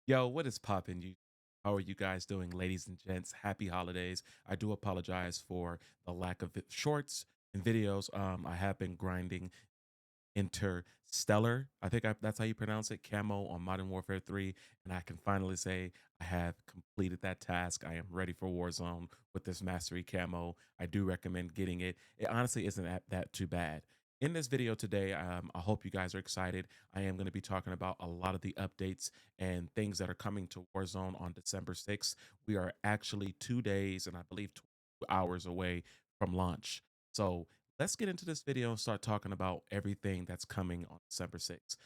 Yo, what is poppin'? How are you guys doing, ladies and gents? Happy holidays. I do apologize for the lack of shorts and videos. I have been grinding Interstellar. That's how you pronounce it, camo on Modern Warfare 3, and I can finally say I have completed that task. I am ready for Warzone with this mastery camo. I do recommend getting it. It honestly isn't that too bad. In this video today, I hope you guys are excited. I am going to be talking about a lot of the updates and things that are coming to Warzone on December 6th. We are actually 2 days and I believe 2 hours away from launch. So let's get into this video and start talking about everything that's coming on December 6th.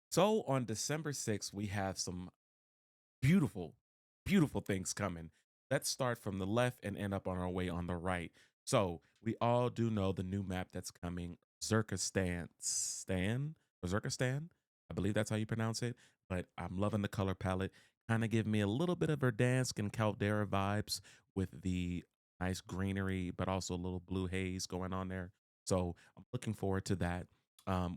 So on December 6th, we have some beautiful, beautiful things coming. Let's start from the left and end up on our way on the right. So we all do know the new map that's coming, Zerkistan. I believe that's how you pronounce it. But I'm loving the color palette. Kind of give me a little bit of Verdansk and Caldera vibes with the nice greenery, but also a little blue haze going on there. So I'm looking forward to that.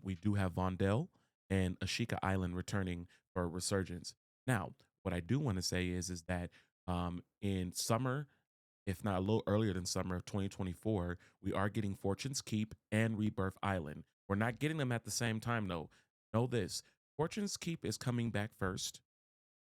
We do have Vondel and Ashika Island returning for Resurgence. Now, what I do want to say is that in summer, if not a little earlier than summer of 2024, we are getting Fortune's Keep and Rebirth Island. We're not getting them at the same time, though. Know this: Fortune's Keep is coming back first.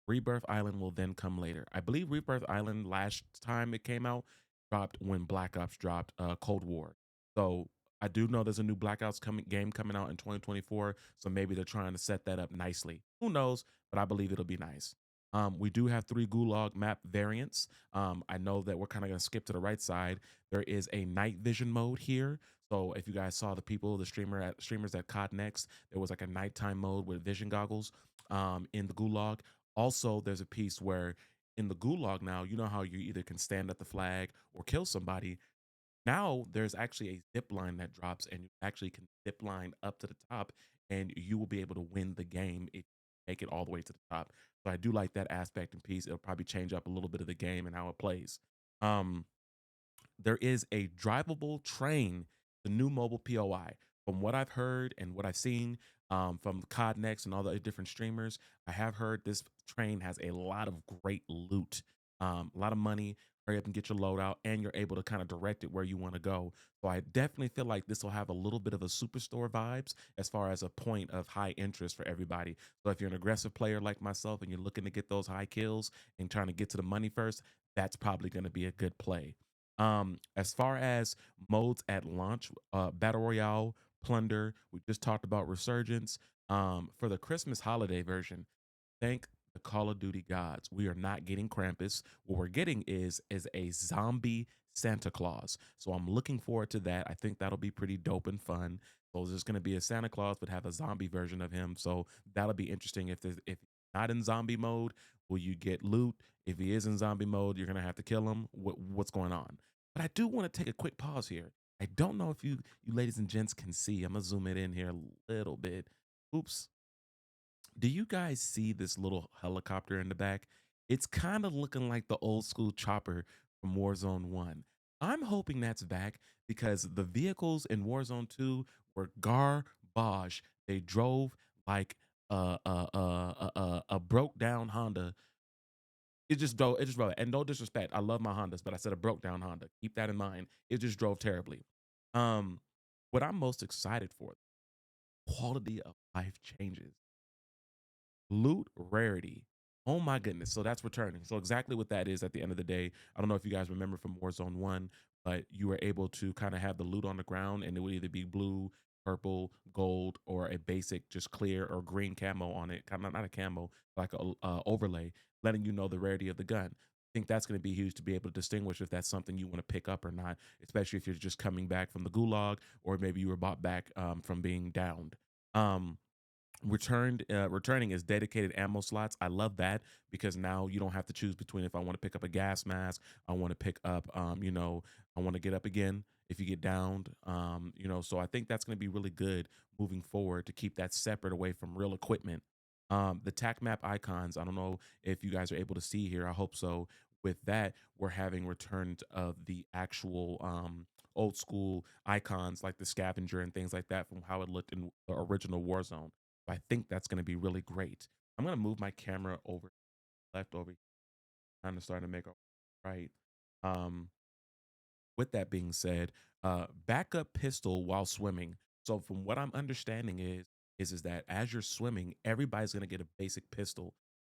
Rebirth Island will then come later. I believe Rebirth Island last time it came out dropped when Black Ops dropped Cold War. So I do know there's a new Black Ops game coming out in 2024. So maybe they're trying to set that up nicely. Who knows? But I believe it'll be nice. We do have 3 Gulag map variants. I know that we're kind of going to skip to the right side. There is a night vision mode here. So if you guys saw the streamers at COD Next, there was like a nighttime mode with vision goggles in the Gulag. Also, there's a piece where in the gulag now, you know how you either can stand at the flag or kill somebody. Now there's actually a zip line that drops, and you actually can zip line up to the top, and you will be able to win the game if you make it all the way to the top. So I do like that aspect and piece. It'll probably change up a little bit of the game and how it plays. Um, there is a drivable train, the new mobile POI. From what I've heard and what I've seen from COD Next and all the different streamers, I have heard this train has a lot of great loot, a lot of money. Hurry up and get your load out, and you're able to kind of direct it where you want to go. So I definitely feel like this will have a little bit of a superstore vibes as far as a point of high interest for everybody. So if you're an aggressive player like myself and you're looking to get those high kills and trying to get to the money first, that's probably going to be a good play. As far as modes at launch, Battle Royale, Plunder, we just talked about Resurgence. For the Christmas holiday version, thank the Call of Duty gods, we are not getting Krampus. What we're getting is a zombie Santa Claus. So I'm looking forward to that. I think that'll be pretty dope and fun. So there's going to be a Santa Claus, but have a zombie version of him. So that'll be interesting. If not in zombie mode, will you get loot? If he is in zombie mode, you're gonna have to kill him. What's going on? But I do want to take a quick pause here. I don't know if you ladies and gents can see. I'm gonna zoom it in here a little bit. Oops. Do you guys see this little helicopter in the back? It's kind of looking like the old school chopper from Warzone 1. I'm hoping that's back because the vehicles in Warzone 2 were garbage. They drove like a broke down Honda. It just drove. And no disrespect, I love my Hondas, but I said a broke down Honda. Keep that in mind. It just drove terribly. Um, what I'm most excited for, quality of life changes. Loot rarity. Oh my goodness. So that's returning. So exactly what that is at the end of the day. I don't know if you guys remember from Warzone 1, but you were able to kind of have the loot on the ground and it would either be blue, purple, gold, or a basic just clear or green camo on it. Kind of not a camo, like a overlay, letting you know the rarity of the gun. I think that's going to be huge to be able to distinguish if that's something you want to pick up or not, especially if you're just coming back from the gulag or maybe you were bought back from being downed. Um, returning is dedicated ammo slots. I love that because now you don't have to choose between if I want to pick up a gas mask, I want to pick up I want to get up again if you get downed. So I think that's going to be really good moving forward to keep that separate away from real equipment. The tac map icons, I don't know if you guys are able to see here. I hope so. With that, we're having returns of the actual old school icons like the scavenger and things like that from how it looked in the original Warzone. I think that's going to be really great. I'm going to move my camera over left over, kind of starting to make a right. Um, with that being said, backup pistol while swimming. So from what I'm understanding is that as you're swimming, everybody's gonna get a basic pistol.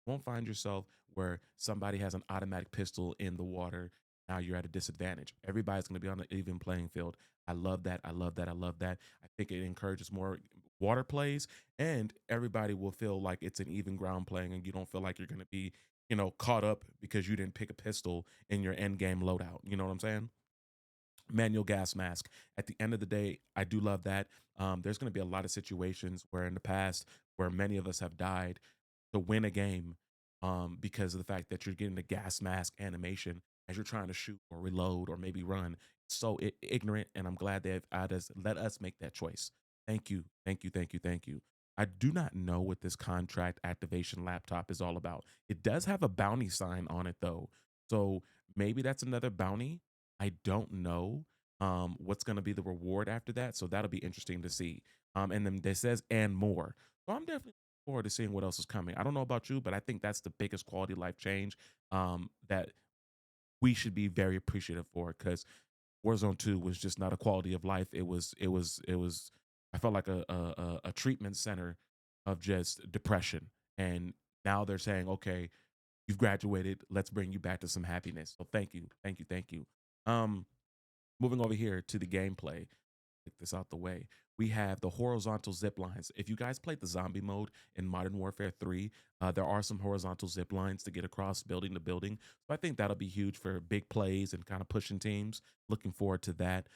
You won't find yourself where somebody has an automatic pistol in the water. Now you're at a disadvantage. Everybody's gonna be on an even playing field. I love that. I love that. I love that. I think it encourages more water plays, and everybody will feel like it's an even ground playing, and you don't feel like you're gonna be, caught up because you didn't pick a pistol in your end game loadout. You know what I'm saying? Manual gas mask. At the end of the day, I do love that. There's going to be a lot of situations where in the past, where many of us have died to win a game because of the fact that you're getting the gas mask animation as you're trying to shoot or reload or maybe run. So ignorant, and I'm glad they've let us make that choice. Thank you, thank you, thank you, thank you. I do not know what this contract activation laptop is all about. It does have a bounty sign on it though, so maybe that's another bounty. I don't know what's going to be the reward after that. So that'll be interesting to see. And then it says and more. So I'm definitely looking forward to seeing what else is coming. I don't know about you, but I think that's the biggest quality of life change that we should be very appreciative for because Warzone 2 was just not a quality of life. It was I felt like a treatment center of just depression. And now they're saying, okay, you've graduated. Let's bring you back to some happiness. So thank you, thank you, thank you. Um, Moving over here to the gameplay, get this out the way. We have the horizontal zip lines. If you guys played the zombie mode in Modern Warfare 3, there are some horizontal zip lines to get across building to building. So I think that'll be huge for big plays and kind of pushing teams. Looking forward to that.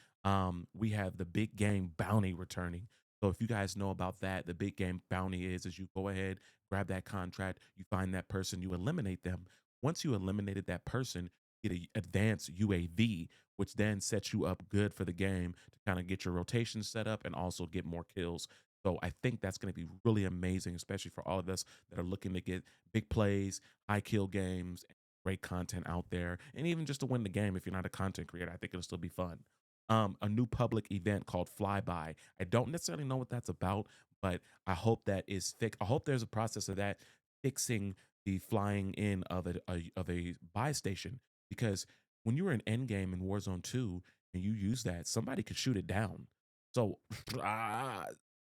We have the big game bounty returning. So if you guys know about that, the big game bounty is you go ahead, grab that contract, you find that person, you eliminate them. Once you eliminated that person, you get an advanced UAV, which then sets you up good for the game to kind of get your rotation set up and also get more kills. So I think that's going to be really amazing, especially for all of us that are looking to get big plays, high kill games, and great content out there, and even just to win the game. If you're not a content creator, I think it'll still be fun. A new public event called Flyby. I don't necessarily know what that's about, but I hope that is fixed. I hope there's a process of that fixing the flying in of a buy station because when you were in Endgame in Warzone 2 and you use that, somebody could shoot it down. So, ah,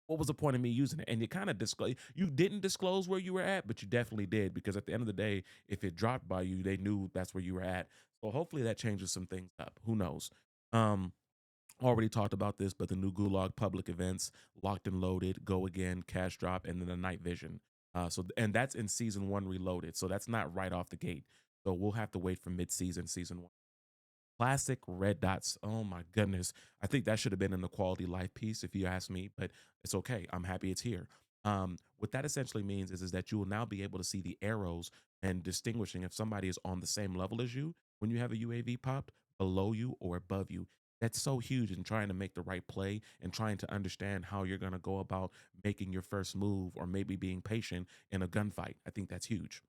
what was the point of me using it? And you kind of disclose, you didn't disclose where you were at, but you definitely did because at the end of the day, if it dropped by you, they knew that's where you were at. So hopefully that changes some things up. Who knows? Um, Already talked about this, but the new Gulag public events, locked and loaded, go again, cash drop, and then the night vision. And that's in season one reloaded. So that's not right off the gate. So we'll have to wait for mid-season, season one. Classic red dots. Oh my goodness. I think that should have been in the quality life piece if you ask me, but it's okay. I'm happy it's here. What that essentially means is that you will now be able to see the arrows and distinguishing if somebody is on the same level as you when you have a UAV popped, below you or above you. That's so huge in trying to make the right play and trying to understand how you're going to go about making your first move or maybe being patient in a gunfight. I think that's huge.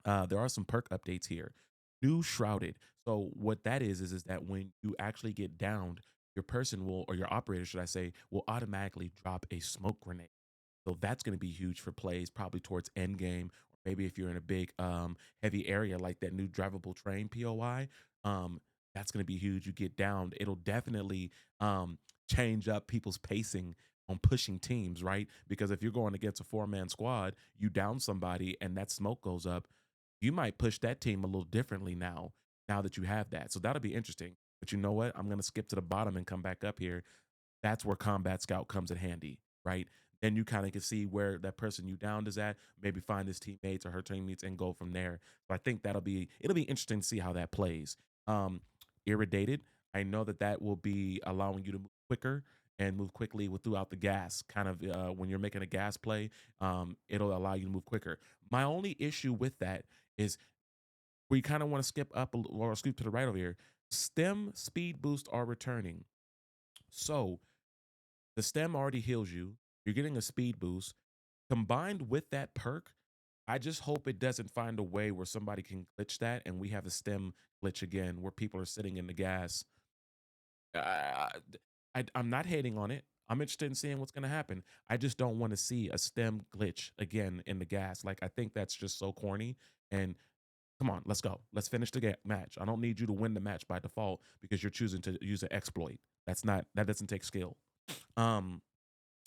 There are some perk updates here. New shrouded. So what that is that when you actually get downed, your person will, or your operator, should I say, will automatically drop a smoke grenade. So that's going to be huge for plays, probably towards end game, or maybe if you're in a big heavy area like that new drivable train POI. That's going to be huge. You get downed, it'll definitely change up people's pacing on pushing teams, right? Because if you're going against a four-man squad, you down somebody and that smoke goes up, you might push that team a little differently now that you have that. So that'll be interesting. But you know what? I'm going to skip to the bottom and come back up here. That's where Combat Scout comes in handy, right? Then you kind of can see where that person you downed is at, maybe find his teammates or her teammates and go from there. So I think it'll be interesting to see how that plays. Um, Irridated, I know that that will be allowing you to move quicker and move quickly throughout the gas. Kind of when you're making a gas play, it'll allow you to move quicker. My only issue with that is we kind of want to skip up or scoop to the right over here. Stem speed boost are returning. So the stem already heals you. You're getting a speed boost. Combined with that perk, I just hope it doesn't find a way where somebody can glitch that and we have a stem glitch again where people are sitting in the gas. uh, I'm not hating on it. I'm interested in seeing what's going to happen. I just don't want to see a stem glitch again in the gas. Like, I think that's just so corny. And come on, let's go. Let's finish the match. I don't need you to win the match by default because you're choosing to use an exploit. That doesn't take skill. Um,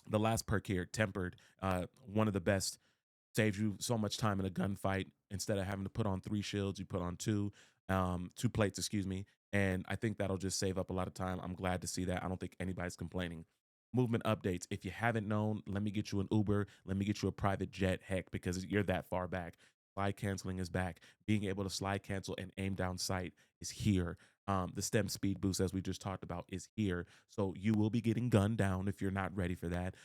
the last perk here, tempered, one of the best, saves you so much time in a gunfight. Instead of having to put on 3 shields, you put on two plates, excuse me. And I think that'll just save up a lot of time. I'm glad to see that. I don't think anybody's complaining. Movement updates. If you haven't known, let me get you an Uber. Let me get you a private jet. Heck, because you're that far back. Slide canceling is back. Being able to slide cancel and aim down sight is here. The stem speed boost, as we just talked about, is here. So you will be getting gunned down if you're not ready for that.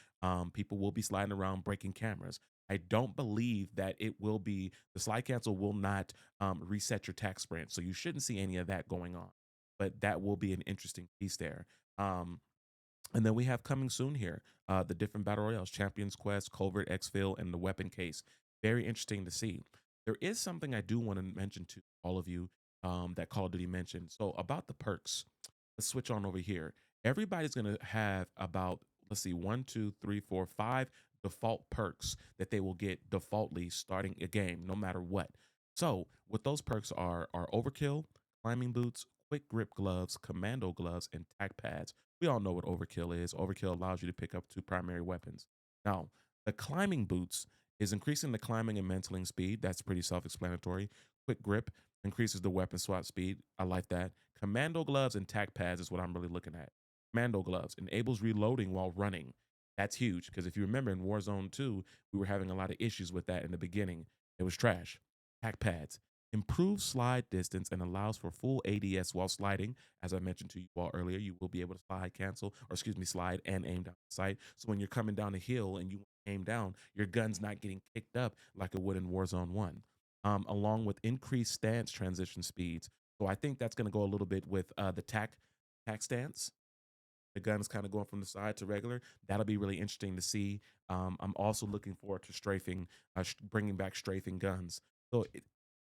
People will be sliding around breaking cameras. I don't believe that it will be, the slide cancel will not reset your tack sprint. So you shouldn't see any of that going on. But that will be an interesting piece there. Um, and then we have coming soon here the different battle royales, Champions Quest, Covert Exfil, and the weapon case. Very interesting to see. There is something I do want to mention to all of you that Call of Duty mentioned. So about the perks, let's switch on over here. Everybody's going to have about, let's see, one, two, three, four, five default perks that they will get defaultly starting a game, no matter what. So what those perks are overkill, climbing boots, quick grip gloves, commando gloves, and tack pads. We all know what overkill is. Overkill allows you to pick up 2 primary weapons. Now, the climbing boots is increasing the climbing and mantling speed. That's pretty self-explanatory. Quick grip increases the weapon swap speed. I like that. Commando gloves and tack pads is what I'm really looking at. Commando gloves enables reloading while running. That's huge because if you remember in Warzone 2, we were having a lot of issues with that in the beginning. It was trash. Tack pads improves slide distance and allows for full ADS while sliding. As I mentioned to you all earlier, you will be able to slide cancel, or excuse me, slide and aim down the sight. So when you're coming down a hill and you aim down, your gun's not getting kicked up like it would in Warzone 1. Along with increased stance transition speeds. So I think that's going to go a little bit with the tack stance. The gun is kind of going from the side to regular. That'll be really interesting to see. I'm also looking forward to strafing, bringing back strafing guns. So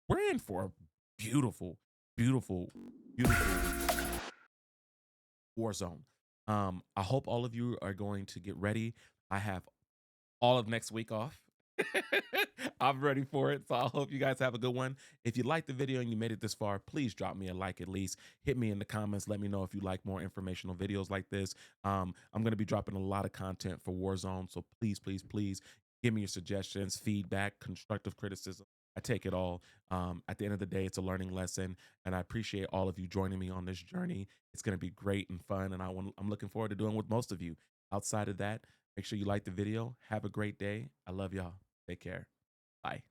we're in for a beautiful, beautiful, beautiful Warzone. I hope all of you are going to get ready. I have all of next week off. I'm ready for it. So I hope you guys have a good one. If you liked the video and you made it this far, please drop me a like at least. Hit me in the comments. Let me know if you like more informational videos like this. I'm going to be dropping a lot of content for Warzone. So please, please, please give me your suggestions, feedback, constructive criticism. I take it all. At the end of the day, it's a learning lesson. And I appreciate all of you joining me on this journey. It's going to be great and fun. And I'm looking forward to doing with most of you. Outside of that, make sure you like the video. Have a great day. I love y'all. Take care. Bye.